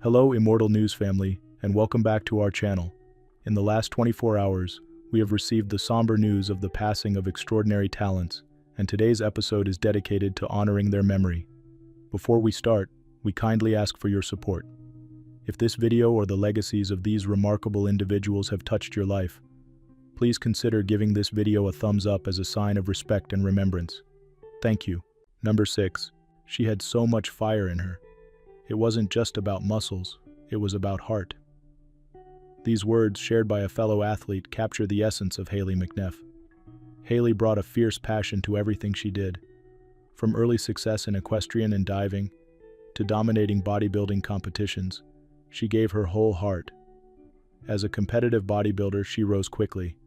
Hello Immortal News family, and welcome back to our channel. In the last 24 hours, we have received the somber news of the passing of extraordinary talents, and today's episode is dedicated to honoring their memory. Before we start, we kindly ask for your support. If this video or the legacies of these remarkable individuals have touched your life, please consider giving this video a thumbs up as a sign of respect and remembrance. Thank you. Number 6. She had so much fire in her. It wasn't just about muscles, it was about heart. These words, shared by a fellow athlete, capture the essence of Hayley McNeff. Hayley brought a fierce passion to everything she did. From early success in equestrian and diving, to dominating bodybuilding competitions, she gave her whole heart. As a competitive bodybuilder, she rose quickly,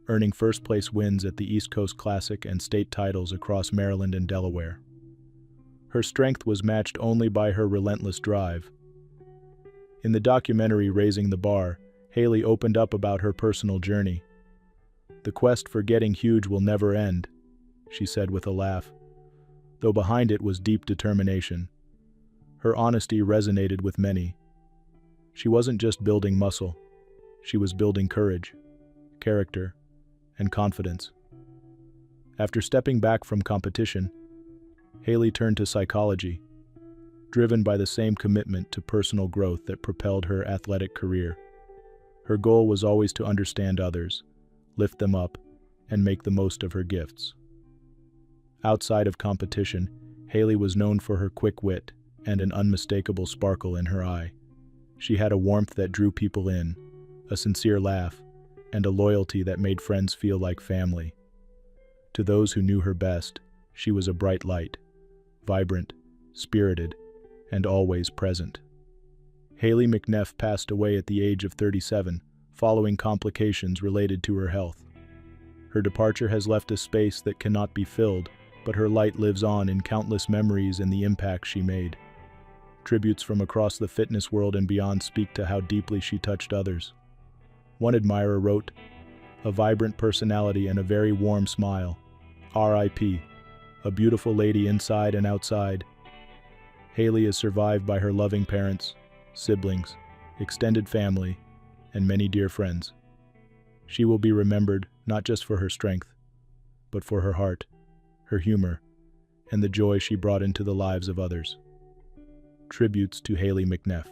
earning first-place wins at the East Coast Classic and state titles across Maryland and Delaware. Her strength was matched only by her relentless drive. In the documentary Raising the Bar, Hayley opened up about her personal journey. "The quest for getting huge will never end," she said with a laugh, though behind it was deep determination. Her honesty resonated with many. She wasn't just building muscle, she was building courage, character, and confidence. After stepping back from competition, Hayley turned to psychology, driven by the same commitment to personal growth that propelled her athletic career. Her goal was always to understand others, lift them up, and make the most of her gifts. Outside of competition, Hayley was known for her quick wit and an unmistakable sparkle in her eye. She had a warmth that drew people in, a sincere laugh, and a loyalty that made friends feel like family. To those who knew her best, she was a bright light, vibrant, spirited, and always present. Hayley McNeff passed away at the age of 37, following complications related to her health. Her departure has left a space that cannot be filled, but her light lives on in countless memories and the impact she made. Tributes from across the fitness world and beyond speak to how deeply she touched others. One admirer wrote, "A vibrant personality and a very warm smile. R.I.P. A beautiful lady inside and outside." Hayley is survived by her loving parents, siblings, extended family, and many dear friends. She will be remembered not just for her strength, but for her heart, her humor, and the joy she brought into the lives of others. Tributes to Hayley McNeff.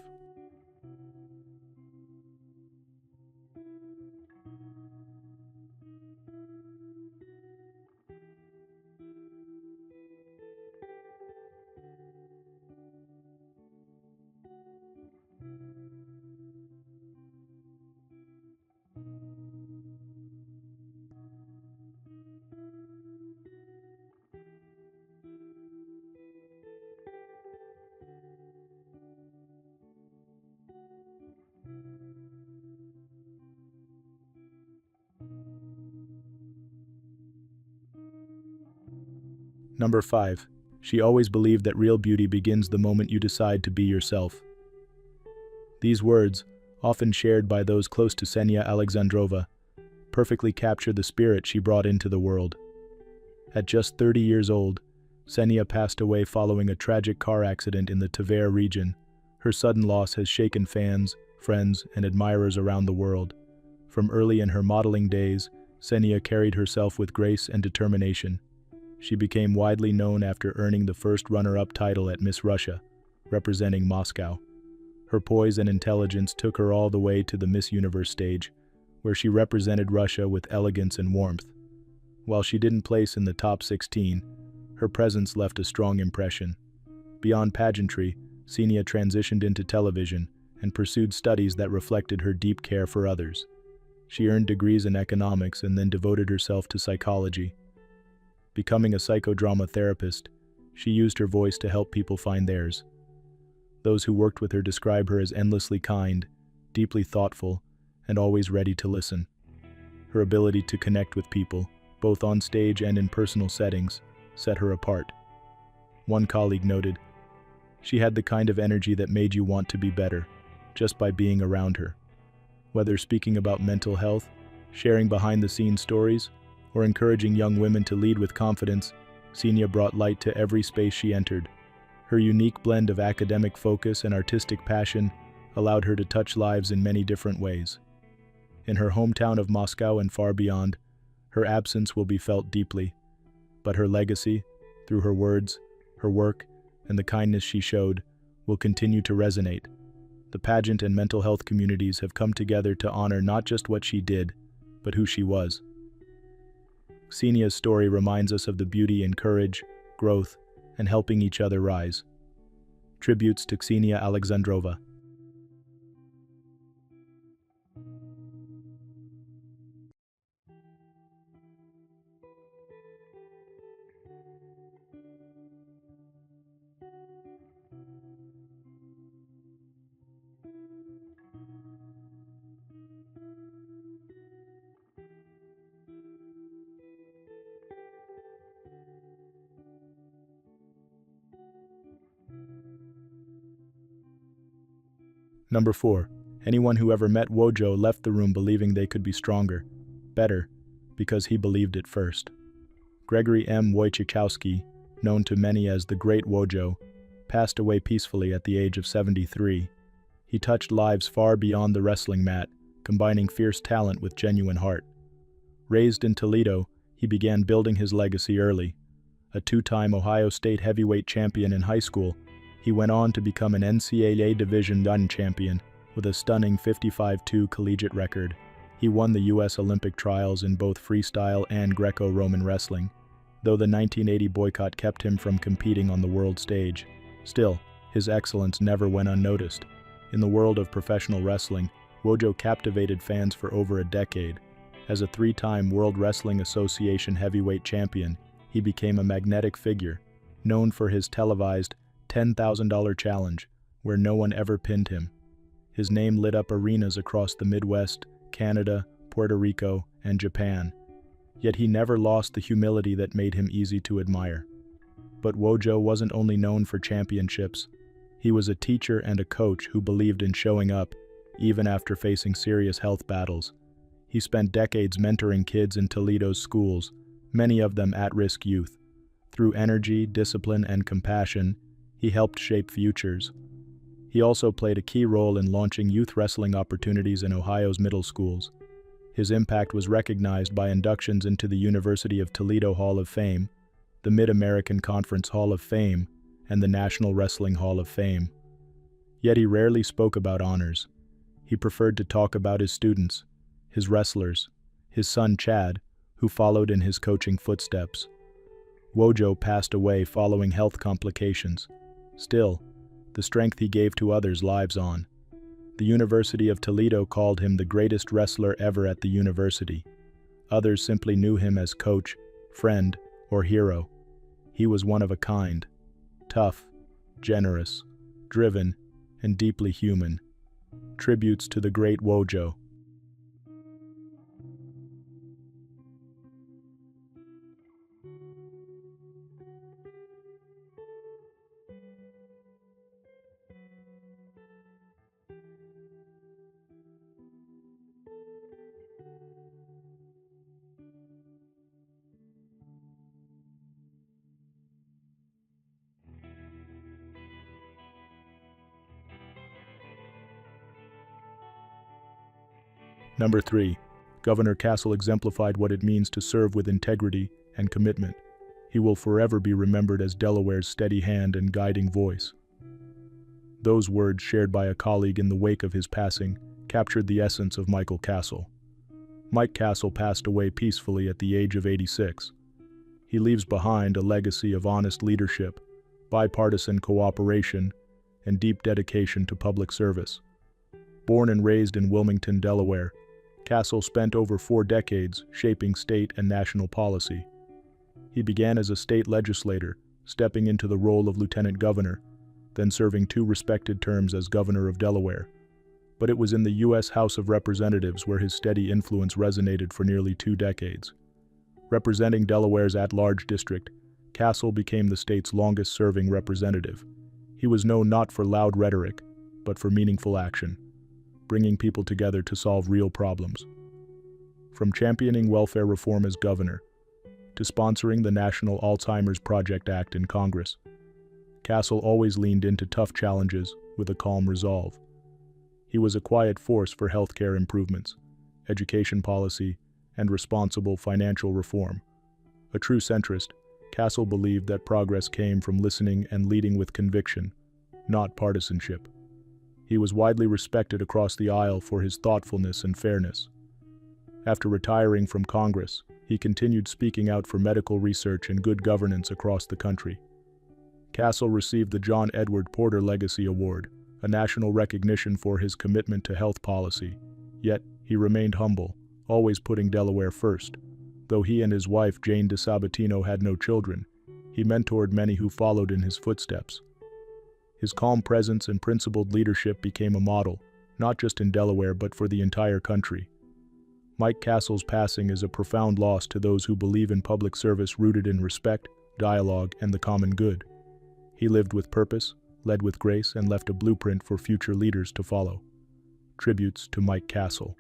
Number 5. She always believed that real beauty begins the moment you decide to be yourself. These words, often shared by those close to Sena Alexandrova, perfectly capture the spirit she brought into the world. At just 30 years old, Sena passed away following a tragic car accident in the Tver region. Her sudden loss has shaken fans, friends, and admirers around the world. From early in her modeling days, Sena carried herself with grace and determination. She became widely known after earning the first runner-up title at Miss Russia, representing Moscow. Her poise and intelligence took her all the way to the Miss Universe stage, where she represented Russia with elegance and warmth. While she didn't place in the top 16, her presence left a strong impression. Beyond pageantry, Sena transitioned into television and pursued studies that reflected her deep care for others. She earned degrees in economics and then devoted herself to psychology. Becoming a psychodrama therapist, she used her voice to help people find theirs. Those who worked with her describe her as endlessly kind, deeply thoughtful, and always ready to listen. Her ability to connect with people, both on stage and in personal settings, set her apart. One colleague noted, "She had the kind of energy that made you want to be better, just by being around her." Whether speaking about mental health, sharing behind-the-scenes stories, or encouraging young women to lead with confidence, Sena brought light to every space she entered. Her unique blend of academic focus and artistic passion allowed her to touch lives in many different ways. In her hometown of Moscow and far beyond, her absence will be felt deeply, but her legacy, through her words, her work, and the kindness she showed, will continue to resonate. The pageant and mental health communities have come together to honor not just what she did, but who she was. Sena's story reminds us of the beauty in courage, growth, and helping each other rise. Tributes to Sena Alexandrova. Number 4. Anyone who ever met Wojo left the room believing they could be stronger, better, because he believed it first. Gregory M Wicowski, known to many as the Great Wojo, passed away peacefully at the age of 73. He touched lives far beyond the wrestling mat, combining fierce talent with genuine heart. Raised in Toledo, he began building his legacy early. A two-time Ohio State heavyweight champion in high school, he went on to become an NCAA Division I champion with a stunning 55-2 collegiate record. He won the U.S. Olympic trials in both freestyle and Greco-Roman wrestling, though the 1980 boycott kept him from competing on the world stage. Still, his excellence never went unnoticed. In the world of professional wrestling, Wojo captivated fans for over a decade. As a three-time World Wrestling Association heavyweight champion, he became a magnetic figure, known for his televised $10,000 challenge, where no one ever pinned him. His name lit up arenas across the Midwest, Canada, Puerto Rico, and Japan. Yet he never lost the humility that made him easy to admire. But Wojo wasn't only known for championships. He was a teacher and a coach who believed in showing up, even after facing serious health battles. He spent decades mentoring kids in Toledo's schools, many of them at-risk youth. Through energy, discipline, and compassion, he helped shape futures. He also played a key role in launching youth wrestling opportunities in Ohio's middle schools. His impact was recognized by inductions into the University of Toledo Hall of Fame, the Mid-American Conference Hall of Fame, and the National Wrestling Hall of Fame. Yet he rarely spoke about honors. He preferred to talk about his students, his wrestlers, his son Chad, who followed in his coaching footsteps. Wojo passed away following health complications. Still, the strength he gave to others lives on. The University of Toledo called him the greatest wrestler ever at the university. Others simply knew him as coach, friend, or hero. He was one of a kind. Tough, generous, driven, and deeply human. Tributes to the Great Wojo. Number 3. Governor Castle exemplified what it means to serve with integrity and commitment. He will forever be remembered as Delaware's steady hand and guiding voice. Those words, shared by a colleague in the wake of his passing, captured the essence of Michael Castle. Mike Castle passed away peacefully at the age of 86. He leaves behind a legacy of honest leadership, bipartisan cooperation, and deep dedication to public service. Born and raised in Wilmington, Delaware, Castle spent over 4 decades shaping state and national policy. He began as a state legislator, stepping into the role of lieutenant governor, then serving 2 respected terms as governor of Delaware. But it was in the U.S. House of Representatives where his steady influence resonated for nearly 2 decades. Representing Delaware's at-large district, Castle became the state's longest-serving representative. He was known not for loud rhetoric, but for meaningful action, bringing people together to solve real problems. From championing welfare reform as governor, to sponsoring the National Alzheimer's Project Act in Congress, Castle always leaned into tough challenges with a calm resolve. He was a quiet force for healthcare improvements, education policy, and responsible financial reform. A true centrist, Castle believed that progress came from listening and leading with conviction, not partisanship. He was widely respected across the aisle for his thoughtfulness and fairness. After retiring from Congress, he continued speaking out for medical research and good governance across the country. Castle received the John Edward Porter Legacy Award, a national recognition for his commitment to health policy. Yet, he remained humble, always putting Delaware first. Though he and his wife, Jane DeSabatino, had no children, he mentored many who followed in his footsteps. His calm presence and principled leadership became a model, not just in Delaware but for the entire country. Mike Castle's passing is a profound loss to those who believe in public service rooted in respect, dialogue, and the common good. He lived with purpose, led with grace, and left a blueprint for future leaders to follow. Tributes to Mike Castle.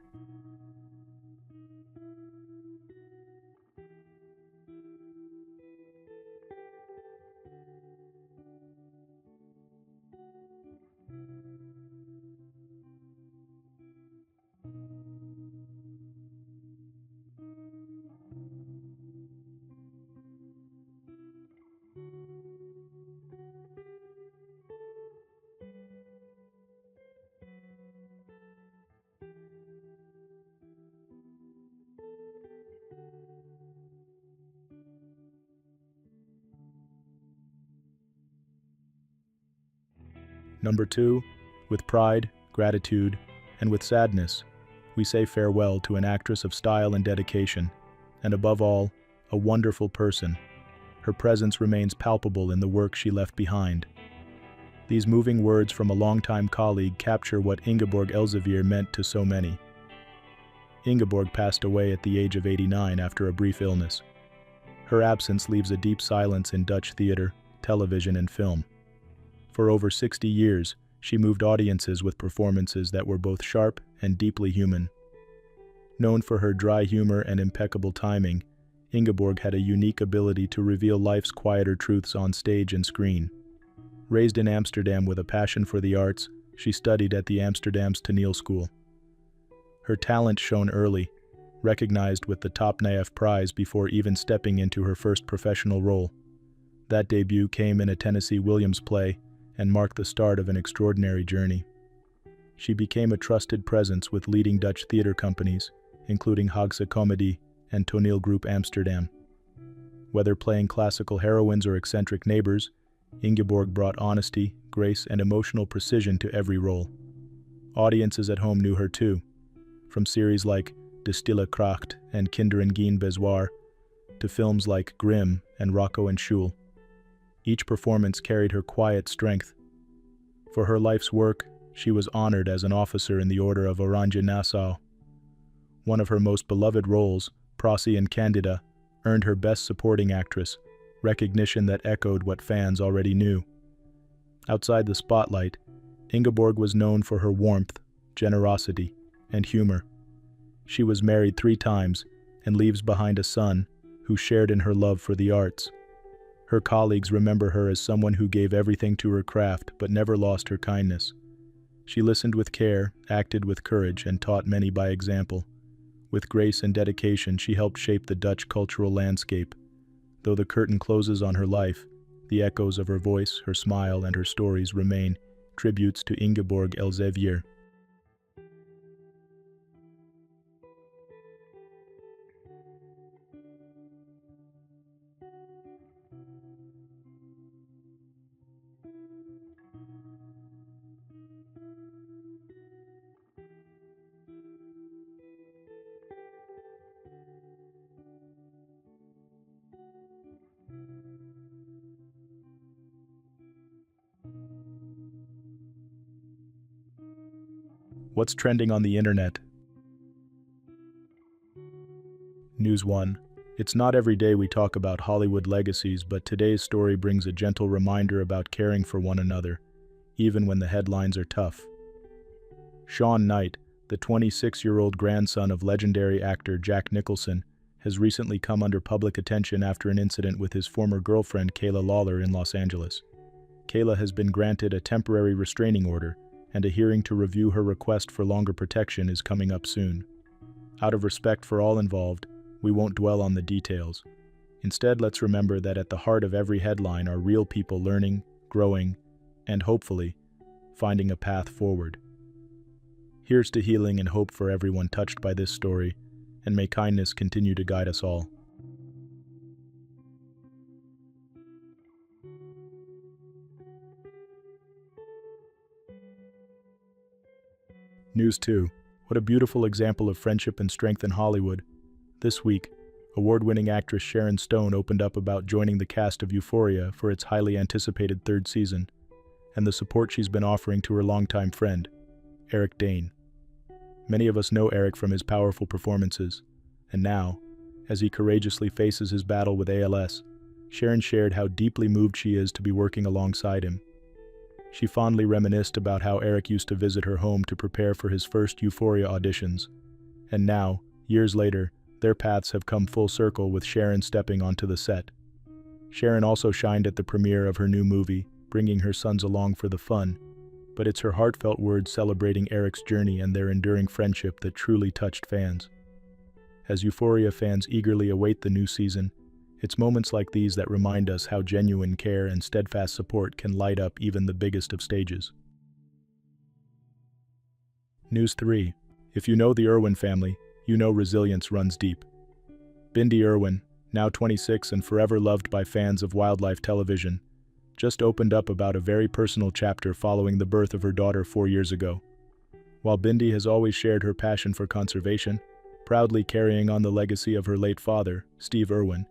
Number 2, with pride, gratitude, and with sadness, we say farewell to an actress of style and dedication, and above all, a wonderful person. Her presence remains palpable in the work she left behind. These moving words from a longtime colleague capture what Ingeborg Elsevier meant to so many. Ingeborg passed away at the age of 89 after a brief illness. Her absence leaves a deep silence in Dutch theater, television, and film. For over 60 years, she moved audiences with performances that were both sharp and deeply human. Known for her dry humor and impeccable timing, Ingeborg had a unique ability to reveal life's quieter truths on stage and screen. Raised in Amsterdam with a passion for the arts, she studied at the Amsterdam's Toneel School. Her talent shone early, recognized with the TodaY prize before even stepping into her first professional role. That debut came in a Tennessee Williams play and marked the start of an extraordinary journey. She became a trusted presence with leading Dutch theater companies, including Haagse Comedy and Toneel Groep Amsterdam. Whether playing classical heroines or eccentric neighbors, Ingeborg brought honesty, grace, and emotional precision to every role. Audiences at home knew her too, from series like De Stille Kracht and Kinderen geen Bezwaar to films like Grimm and Rocco and Schul. Each performance carried her quiet strength. For her life's work, she was honored as an officer in the Order of Oranje Nassau. One of her most beloved roles, Prosie in Candida, earned her Best Supporting Actress, recognition that echoed what fans already knew. Outside the spotlight, Ingeborg was known for her warmth, generosity, and humor. She was married 3 times and leaves behind a son who shared in her love for the arts. Her colleagues remember her as someone who gave everything to her craft but never lost her kindness. She listened with care, acted with courage, and taught many by example. With grace and dedication, she helped shape the Dutch cultural landscape. Though the curtain closes on her life, the echoes of her voice, her smile, and her stories remain tributes to Ingeborg Elsevier. What's trending on the internet? News 1. It's not every day we talk about Hollywood legacies, but today's story brings a gentle reminder about caring for one another, even when the headlines are tough. Shawn Knight, the 26-year-old grandson of legendary actor Jack Nicholson, has recently come under public attention after an incident with his former girlfriend Kayla Lawler in Los Angeles. Kayla has been granted a temporary restraining order, and a hearing to review her request for longer protection is coming up soon. Out of respect for all involved, we won't dwell on the details. Instead, let's remember that at the heart of every headline are real people learning, growing, and hopefully, finding a path forward. Here's to healing and hope for everyone touched by this story, and may kindness continue to guide us all. News 2. What a beautiful example of friendship and strength in Hollywood. This week, award-winning actress Sharon Stone opened up about joining the cast of Euphoria for its highly anticipated third season, and the support she's been offering to her longtime friend, Eric Dane. Many of us know Eric from his powerful performances, and now, as he courageously faces his battle with ALS, Sharon shared how deeply moved she is to be working alongside him. She fondly reminisced about how Eric used to visit her home to prepare for his first Euphoria auditions, and now, years later, their paths have come full circle with Sharon stepping onto the set. Sharon also shined at the premiere of her new movie, bringing her sons along for the fun, but it's her heartfelt words celebrating Eric's journey and their enduring friendship that truly touched fans. As Euphoria fans eagerly await the new season, it's moments like these that remind us how genuine care and steadfast support can light up even the biggest of stages. News 3. If you know the Irwin family, you know resilience runs deep. Bindi Irwin, now 26 and forever loved by fans of wildlife television, just opened up about a very personal chapter following the birth of her daughter 4 years ago. While Bindi has always shared her passion for conservation, proudly carrying on the legacy of her late father, Steve Irwin,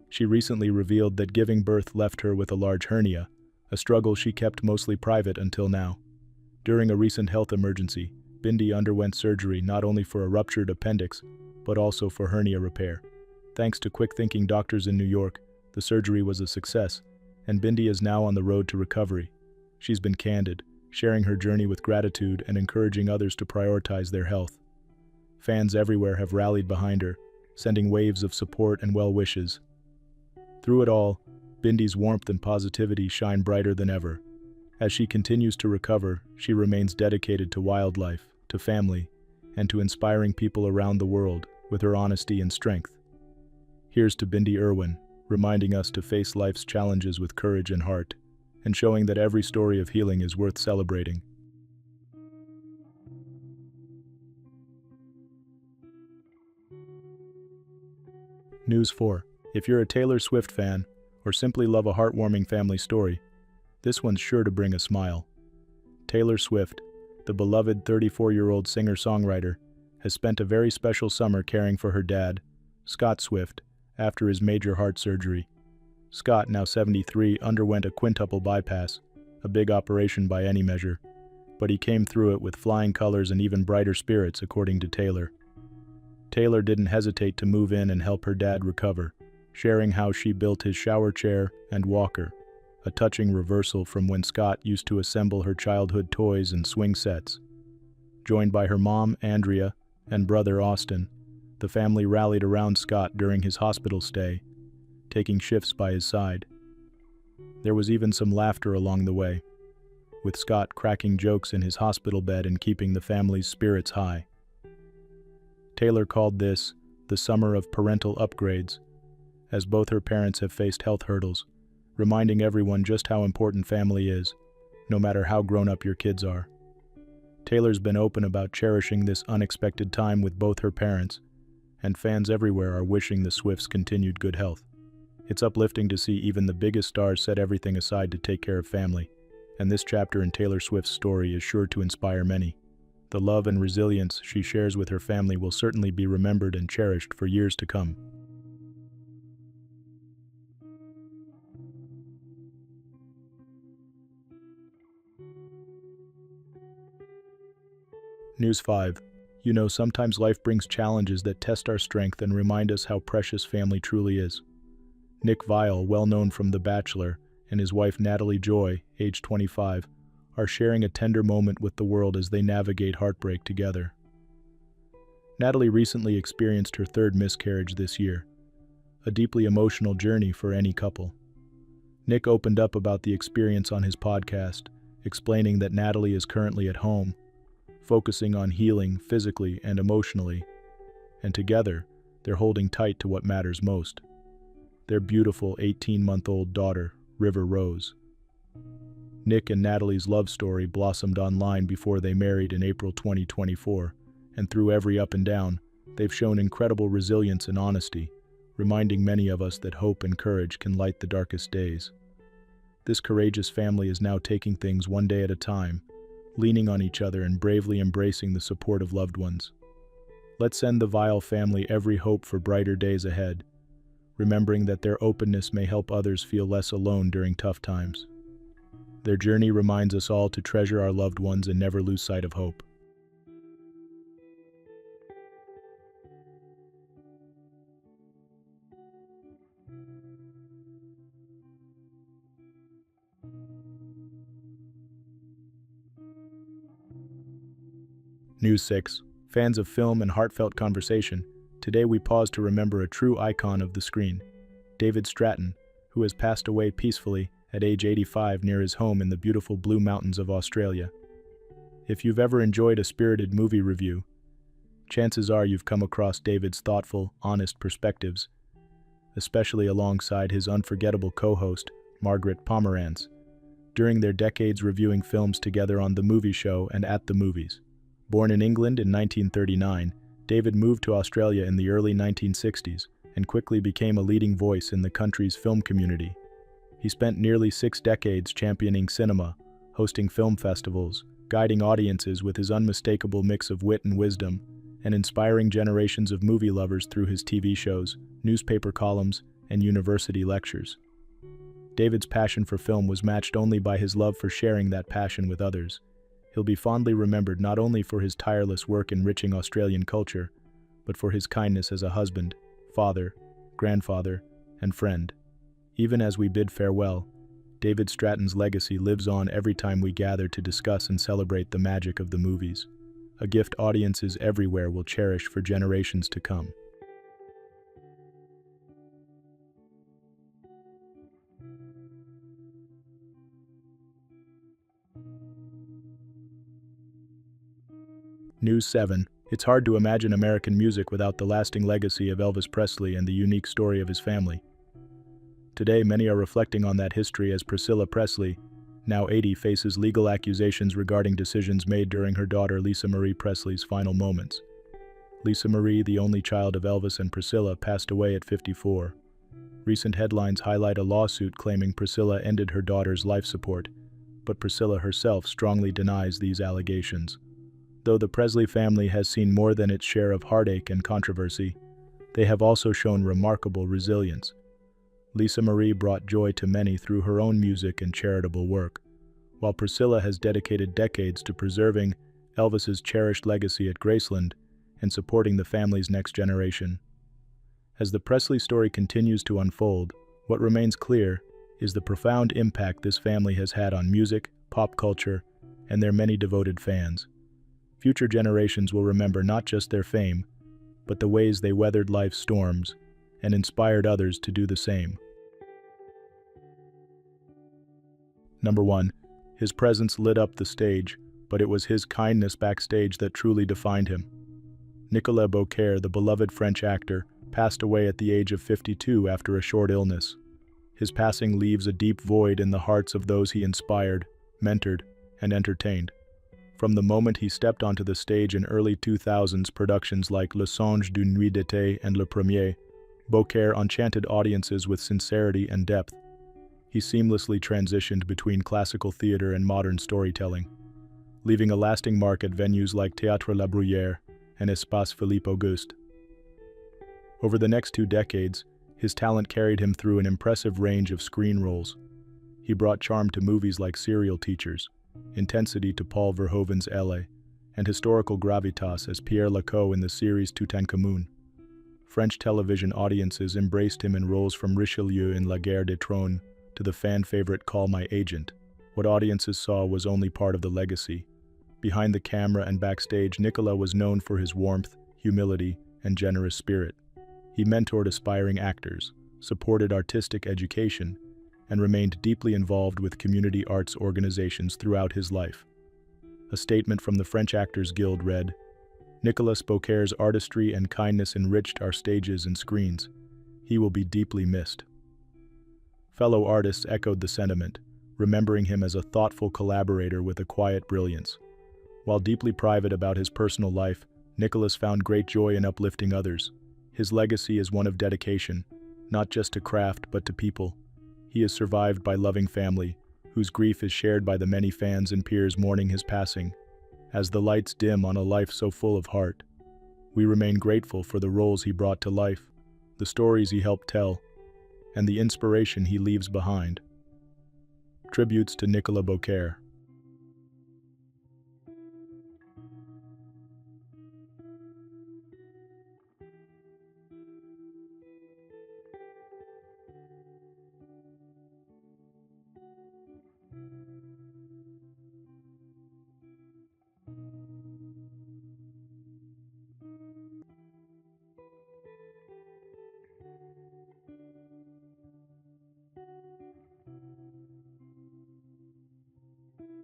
she recently revealed that giving birth left her with a large hernia, a struggle she kept mostly private until now. During a recent health emergency, Bindi underwent surgery not only for a ruptured appendix, but also for hernia repair. Thanks to quick-thinking doctors in New York, the surgery was a success, and Bindi is now on the road to recovery. She's been candid, sharing her journey with gratitude and encouraging others to prioritize their health. Fans everywhere have rallied behind her, sending waves of support and well wishes. Through it all, Bindi's warmth and positivity shine brighter than ever. As she continues to recover, she remains dedicated to wildlife, to family, and to inspiring people around the world with her honesty and strength. Here's to Bindi Irwin, reminding us to face life's challenges with courage and heart, and showing that every story of healing is worth celebrating. News 4. If you're a Taylor Swift fan, or simply love a heartwarming family story, this one's sure to bring a smile. Taylor Swift, the beloved 34-year-old singer-songwriter, has spent a very special summer caring for her dad, Scott Swift, after his major heart surgery. Scott, now 73, underwent a quintuple bypass, a big operation by any measure, but he came through it with flying colors and even brighter spirits, according to Taylor. Taylor didn't hesitate to move in and help her dad recover, sharing how she built his shower chair and walker, a touching reversal from when Scott used to assemble her childhood toys and swing sets. Joined by her mom, Andrea, and brother, Austin, the family rallied around Scott during his hospital stay, taking shifts by his side. There was even some laughter along the way, with Scott cracking jokes in his hospital bed and keeping the family's spirits high. Taylor called this the summer of parental upgrades, as both her parents have faced health hurdles, reminding everyone just how important family is, no matter how grown up your kids are. Taylor's been open about cherishing this unexpected time with both her parents, and fans everywhere are wishing the Swifts continued good health. It's uplifting to see even the biggest stars set everything aside to take care of family, and this chapter in Taylor Swift's story is sure to inspire many. The love and resilience she shares with her family will certainly be remembered and cherished for years to come. News 5. You know, sometimes life brings challenges that test our strength and remind us how precious family truly is. Nick Viall, well known from The Bachelor, and his wife Natalie Joy, age 25, are sharing a tender moment with the world as they navigate heartbreak together. Natalie recently experienced her third miscarriage this year, a deeply emotional journey for any couple. Nick opened up about the experience on his podcast, explaining that Natalie is currently at home, focusing on healing physically and emotionally, and together, they're holding tight to what matters most: their beautiful 18-month-old daughter, River Rose. Nick and Natalie's love story blossomed online before they married in April 2024, and through every up and down, they've shown incredible resilience and honesty, reminding many of us that hope and courage can light the darkest days. This courageous family is now taking things one day at a time, leaning on each other and bravely embracing the support of loved ones. Let's send the Weil family every hope for brighter days ahead, remembering that their openness may help others feel less alone during tough times. Their journey reminds us all to treasure our loved ones and never lose sight of hope. News 6. Fans of film and heartfelt conversation, today we pause to remember a true icon of the screen, David Stratton, who has passed away peacefully at age 85 near his home in the beautiful Blue Mountains of Australia. If you've ever enjoyed a spirited movie review, chances are you've come across David's thoughtful, honest perspectives, especially alongside his unforgettable co-host, Margaret Pomerantz, during their decades reviewing films together on The Movie Show and At the Movies. Born in England in 1939, David moved to Australia in the early 1960s and quickly became a leading voice in the country's film community. He spent nearly 6 decades championing cinema, hosting film festivals, guiding audiences with his unmistakable mix of wit and wisdom, and inspiring generations of movie lovers through his TV shows, newspaper columns, and university lectures. David's passion for film was matched only by his love for sharing that passion with others. He'll be fondly remembered not only for his tireless work enriching Australian culture, but for his kindness as a husband, father, grandfather, and friend. Even as we bid farewell, David Stratton's legacy lives on every time we gather to discuss and celebrate the magic of the movies, a gift audiences everywhere will cherish for generations to come. News 7. It's hard to imagine American music without the lasting legacy of Elvis Presley and the unique story of his family. Today, many are reflecting on that history as Priscilla Presley, now 80, faces legal accusations regarding decisions made during her daughter Lisa Marie Presley's final moments. Lisa Marie, the only child of Elvis and Priscilla, passed away at 54. Recent headlines highlight a lawsuit claiming Priscilla ended her daughter's life support, but Priscilla herself strongly denies these allegations. Though the Presley family has seen more than its share of heartache and controversy, they have also shown remarkable resilience. Lisa Marie brought joy to many through her own music and charitable work, while Priscilla has dedicated decades to preserving Elvis's cherished legacy at Graceland and supporting the family's next generation. As the Presley story continues to unfold, what remains clear is the profound impact this family has had on music, pop culture, and their many devoted fans. Future generations will remember not just their fame, but the ways they weathered life's storms and inspired others to do the same. Number 1. His presence lit up the stage, but it was his kindness backstage that truly defined him. Nicolas Bokeer, the beloved French actor, passed away at the age of 52 after a short illness. His passing leaves a deep void in the hearts of those he inspired, mentored, and entertained. From the moment he stepped onto the stage in early 2000s productions like Le Songe d'une nuit d'été and Le Premier, Bokeer enchanted audiences with sincerity and depth. He seamlessly transitioned between classical theater and modern storytelling, leaving a lasting mark at venues like Théâtre La Bruyère and Espace Philippe Auguste. Over the next 2 decades, his talent carried him through an impressive range of screen roles. He brought charm to movies like Serial Teachers, intensity to Paul Verhoeven's Elle, and historical gravitas as Pierre Lacoue in the series Tutankhamun. French television audiences embraced him in roles from Richelieu in La Guerre des Trônes to the fan-favorite Call My Agent. What audiences saw was only part of the legacy. Behind the camera and backstage, Nicolas was known for his warmth, humility, and generous spirit. He mentored aspiring actors, supported artistic education, and remained deeply involved with community arts organizations throughout his life. A statement from the French Actors Guild read, "Nicolas Bokeer's artistry and kindness enriched our stages and screens. He will be deeply missed." Fellow artists echoed the sentiment, remembering him as a thoughtful collaborator with a quiet brilliance. While deeply private about his personal life, Nicolas found great joy in uplifting others. His legacy is one of dedication, not just to craft but to people. He is survived by loving family, whose grief is shared by the many fans and peers mourning his passing. As the lights dim on a life so full of heart, we remain grateful for the roles he brought to life, the stories he helped tell, and the inspiration he leaves behind. Tributes to Nicolas Bokeer.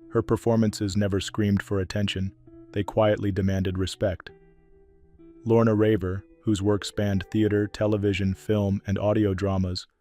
Her performances never screamed for attention, they quietly demanded respect. Lorna Raver, whose work spanned theater, television, film, and audio dramas,